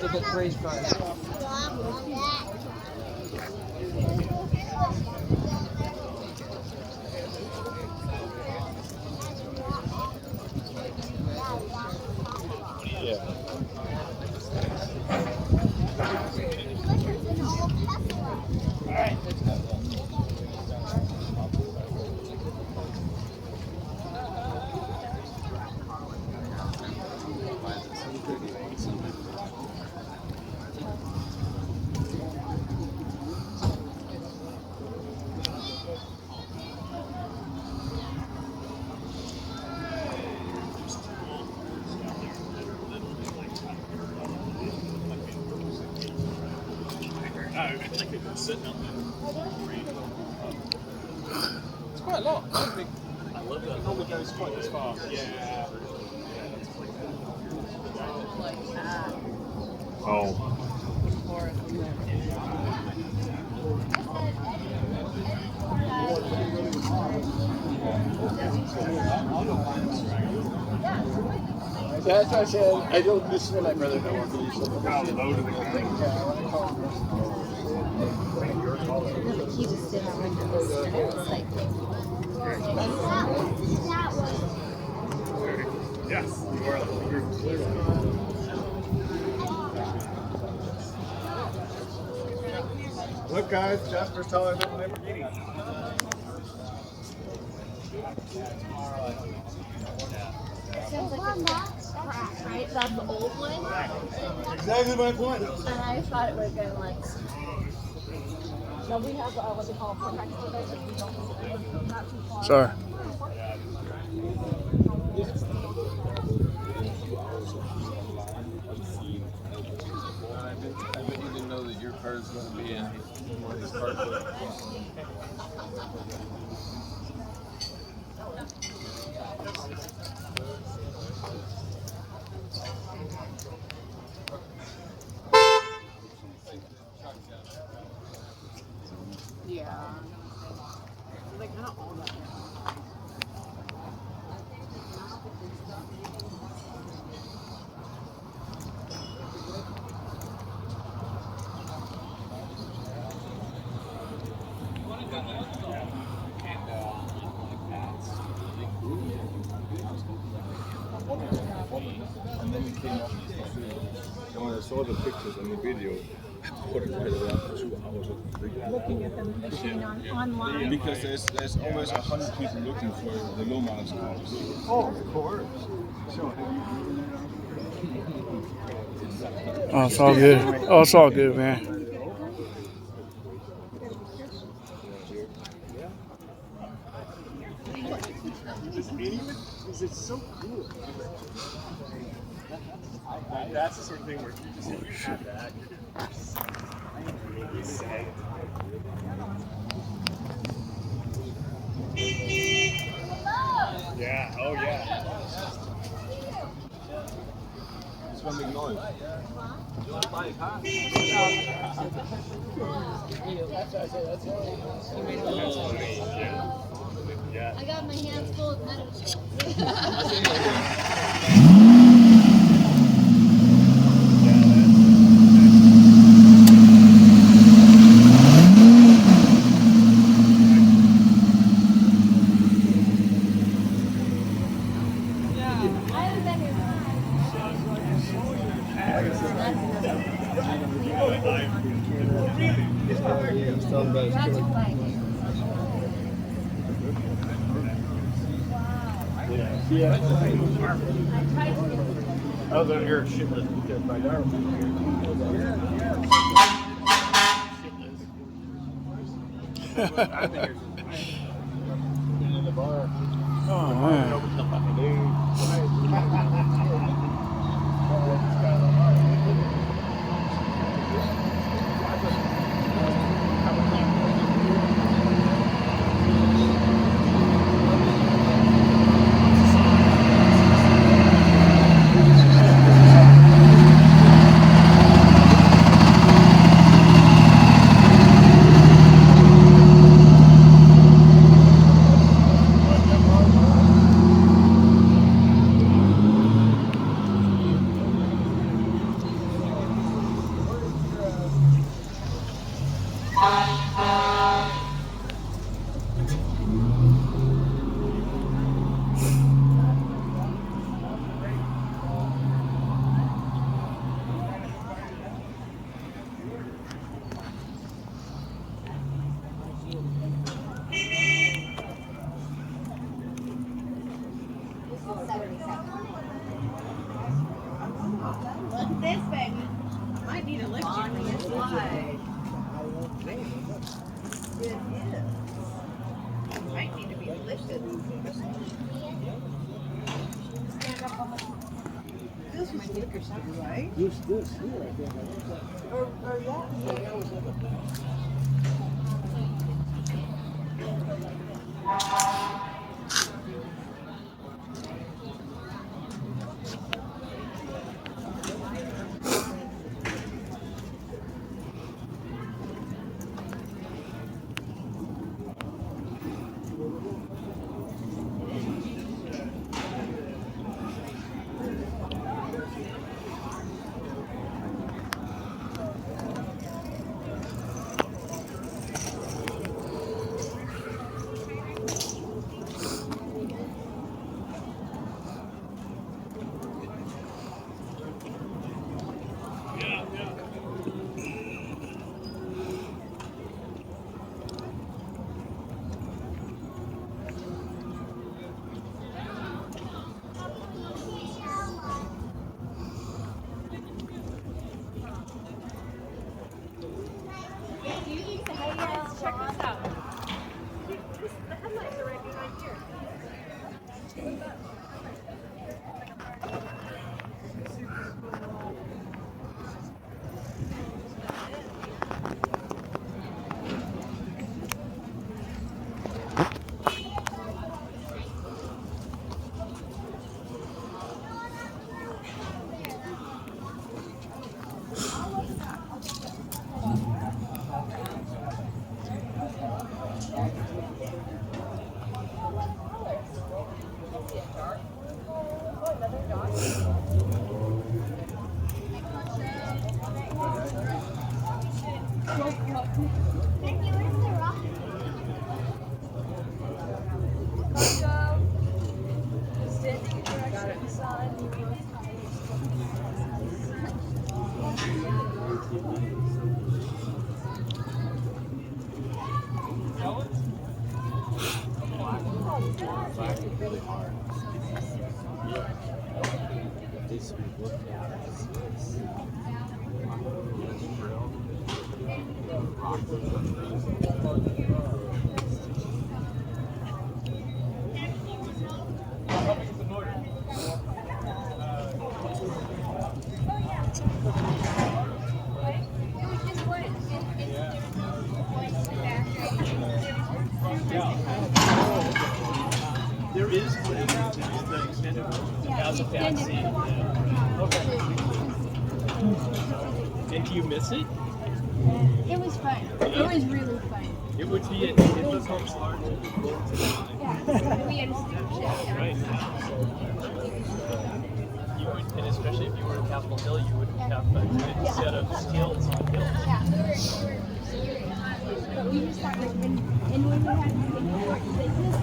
To get praise cards. It's quite a lot. I don't think. I love it. It normally goes quite this far. Yeah. Oh. That's why I said I don't listen to my brother no more. He just did have like this like Yes, you are the group. Look, guys, Jasper's taller than the Lamborghini. right? That's the old one. Exactly my point. And I thought it would have been like. No, we have what they call protective surveys. We don't not too far. Sorry. I bet you didn't know that your car is going to be in one of his cars. Yeah. They kind of all that. And then we came up and when I saw the pictures and the video, I put it right around 2 hours of the video. Looking at the machine online. Because there's always 100 people looking for the low mileage cars. Oh, of course. Oh, it's all good. Oh, it's all good, man. Is it so cool? That's the sort of thing where you just have that. Really sad. Yeah, oh yeah. It's from Magnolia. You want to buy a car? Yeah. I got my hands full of medicine. Oh, they're here shitless because my daughter was here. Shitless. I've been here since in the bar. Oh, man. Opened the fucking dude. This here, I think. Or that. There is the extended one. As a back seat. Yeah. Okay. And do you miss it? It was fun. It was really fun. It would be it becomes large. Yeah. We had a steep shift. Right. You would, and especially if you were in Capitol Hill, you would have a good set of skills on hills. Yeah. But we just thought like and when we had to make work business.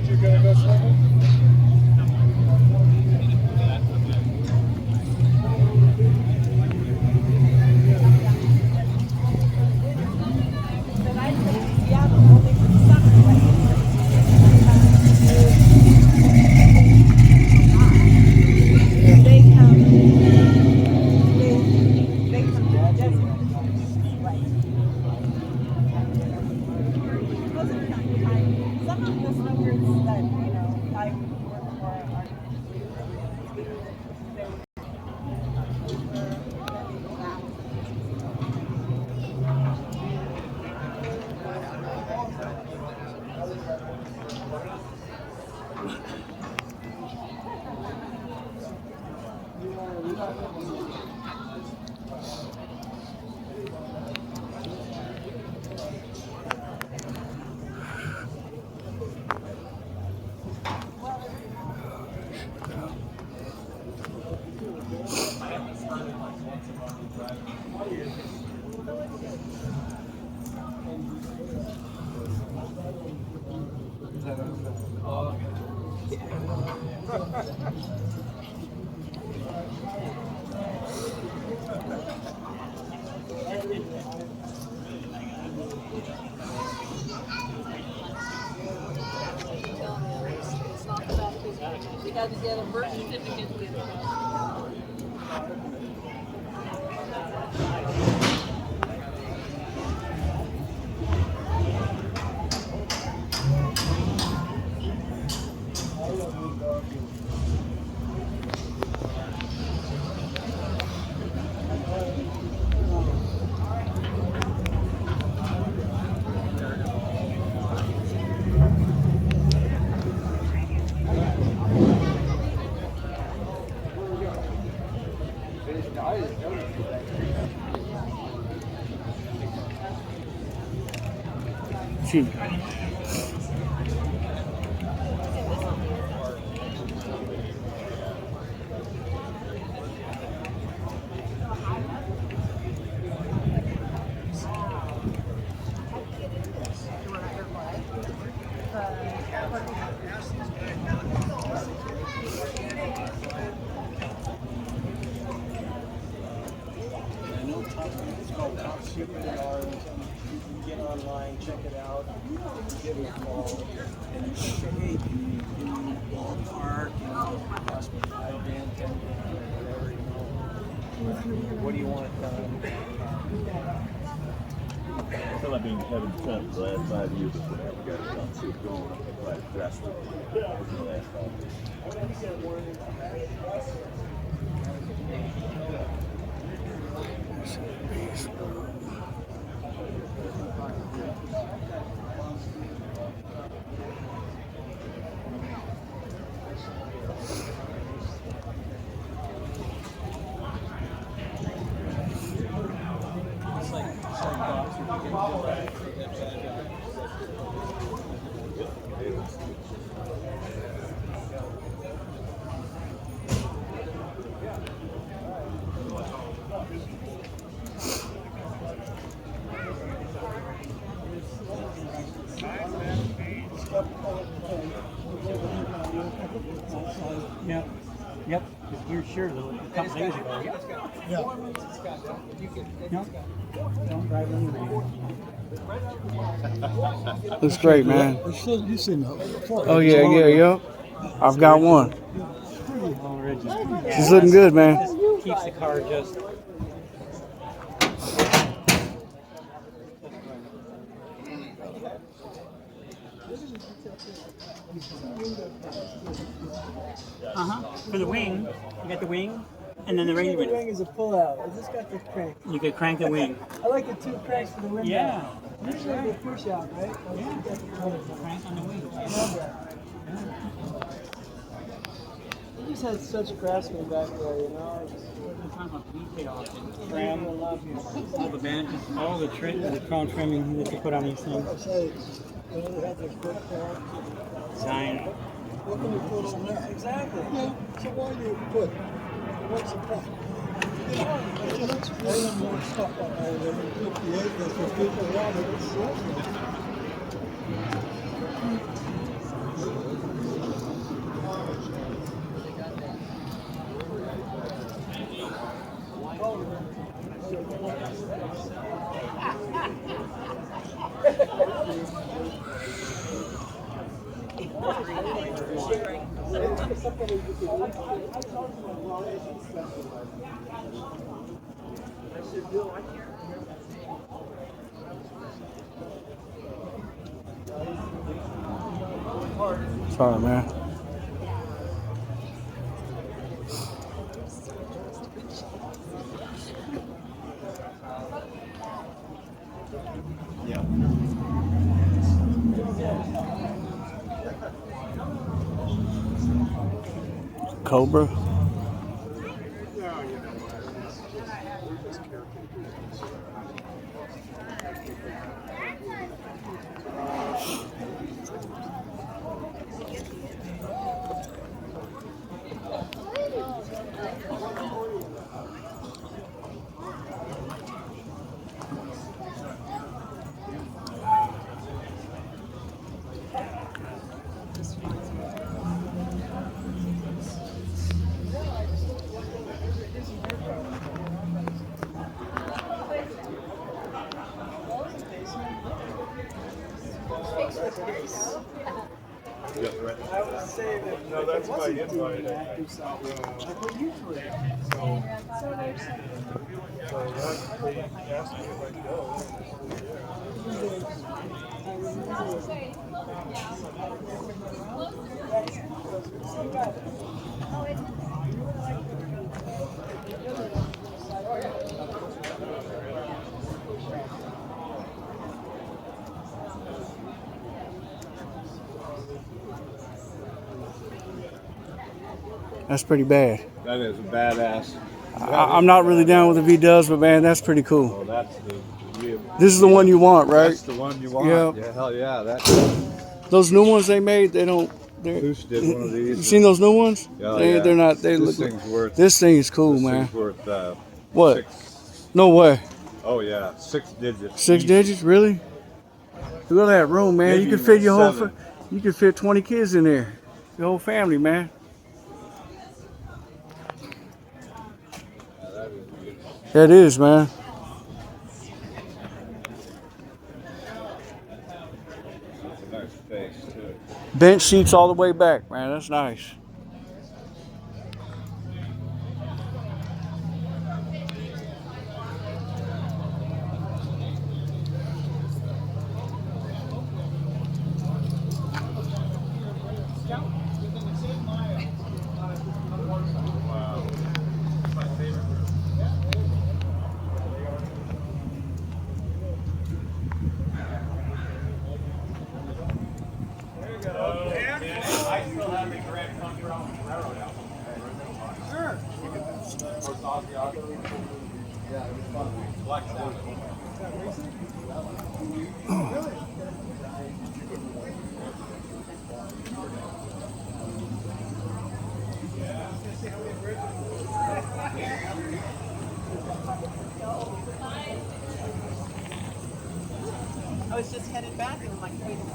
You're gonna go swimming? we had to get a birth certificate to get it. Cheap. I know it's called Top Secret Yards. You can get online, check it out, give it a call, and you can say, hey, can you ballpark, cost me $5 grand, $10 grand, whatever, what do you want done? I feel like being Kevin Trent the last 5 years is what we got it done. So it's going like drastically over the last 5 years. Yep. Yep. You're sure though, a couple days ago. Yeah. No. Don't drive in the Looks great, man. You seen Oh yeah. I've got one. already. She's looking good, man. Keeps the car just. For the wing, you got the wing, and then the The wing. wing is a pull-out. I just got the crank. You could crank the wing. I like the 2 cranks for the window. Yeah. Usually they push out, right? Yeah. Crank on the wing. I love that. You just had such craftsmen back there, you know. We're talking about detail, trim, all the bandages, all the the crown trimming that you put on these things. Design. What can you put on there? Exactly. Yeah. So why do you put? What's the point? It looks way more stuff on there than 58 that's for people around it. Sorry, man. Cobra. I would say that no, that's my invite. Active side. But usually, so that they asked me if I'd go. That's pretty bad. That is a badass. I'm not really down with the V-dubs, but man, that's pretty cool. Oh, that's This is the one you want, right? That's the one you want. Yeah. Yeah, hell yeah. Those new ones they made, they don't. Who's did one of these? You seen those new ones? Oh, They're not. They this look. Thing's worth. This thing is cool, This man. thing's worth. What? 6. No way. Oh yeah, 6 digits. 6 digits, really? Look at that room, man. Maybe You can fit your whole. 7. You can fit 20 kids in there. Your whole family, man. That is, man. It's a nice face too. Bench seats all the way back, man. That's nice. I was just headed back and I'm like, wait a minute.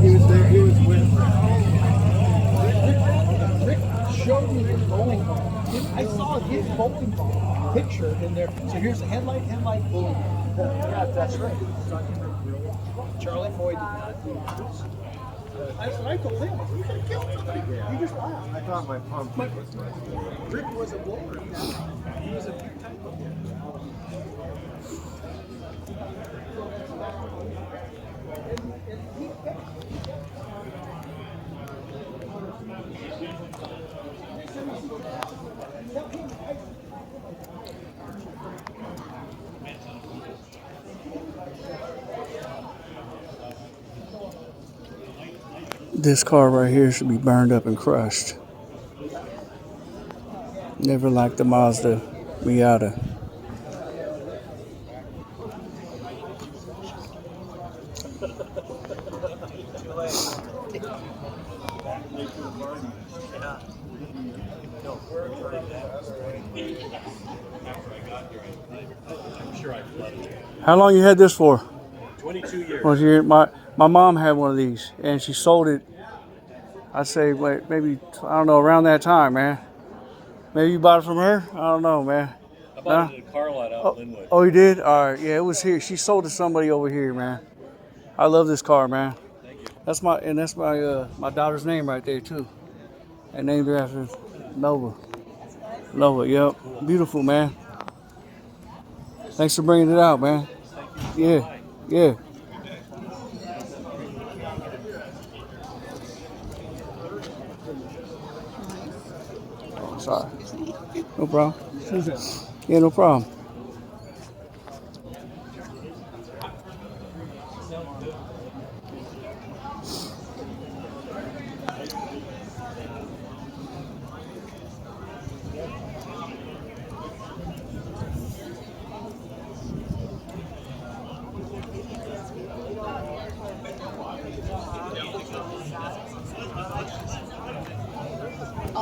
He was there. He was with. Rick showed me his bowling ball. I saw his bowling ball picture in there. So here's the headlight, bowling ball. Yeah, that's right. Charlie Foy did not do this. That's what I told him. You could have killed somebody. He just laughed. I thought my pump was my Rick was a bowler. He was a big time bowler. This car right here should be burned up and crushed. Never liked the Mazda Miata. How long you had this for? 22 years. Well, my mom had one of these, and she sold it. I'd say maybe I don't know around that time, man. Maybe you bought it from her. I don't know, man. I bought it at a car lot out in Linwood. Oh, you did? All right. Yeah, it was here. She sold it to somebody over here, man. I love this car, man. Thank you. That's my daughter's name right there too. I named her after Nova. Nova, yep. Beautiful, man. Thanks for bringing it out, man. Yeah, yeah. Oh, sorry. No problem. Yeah, no problem.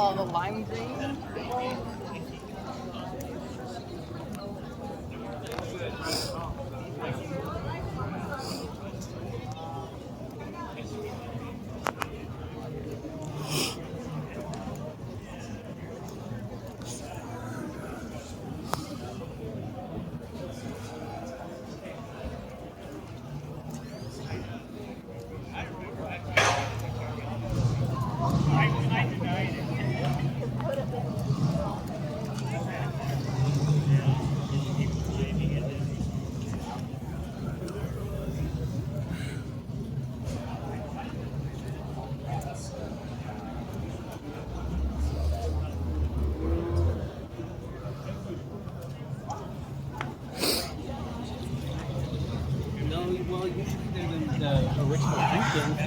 Oh, the lime green. No, well, usually they're the original pumpkins.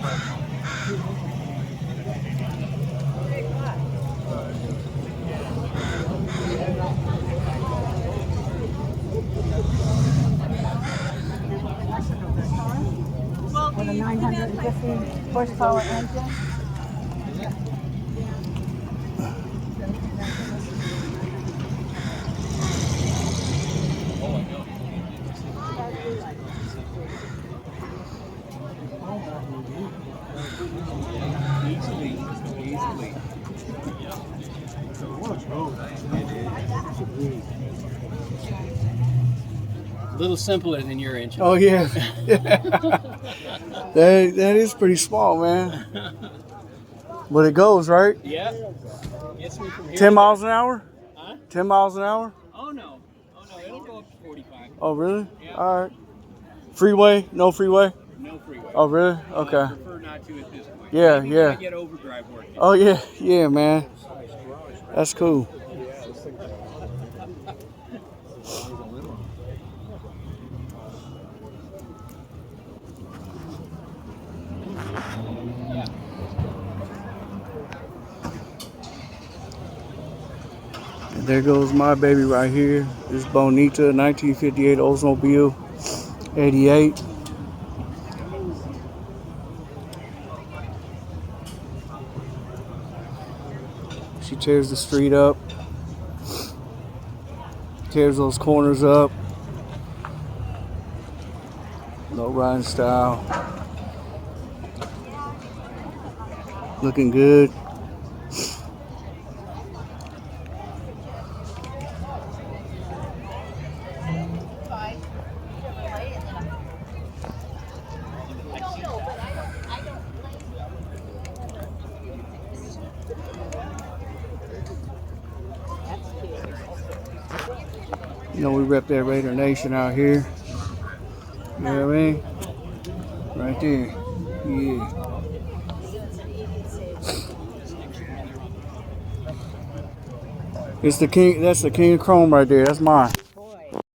With a 950 horsepower engine. Easily. A little simpler than your engine. Oh yeah. that is pretty small, man. But it goes, right? Yeah. Gets me from here 10 to miles an hour? Huh? 10 miles an hour? Oh no. It'll go up to 45. Oh really? Yeah. All right. Freeway? No freeway? No freeway. Oh really? Okay. I prefer not to at this point. Yeah, Maybe yeah. when I get overdrive working. Oh yeah, man. That's cool. And there goes my baby right here. This Bonita 1958 Oldsmobile 88. She tears the street up. Tears those corners up. No riding style. Looking good. You know, we rep that Raider Nation out here. You know what I mean? Right there. Yeah. It's the king. That's the King of Chrome right there. That's mine.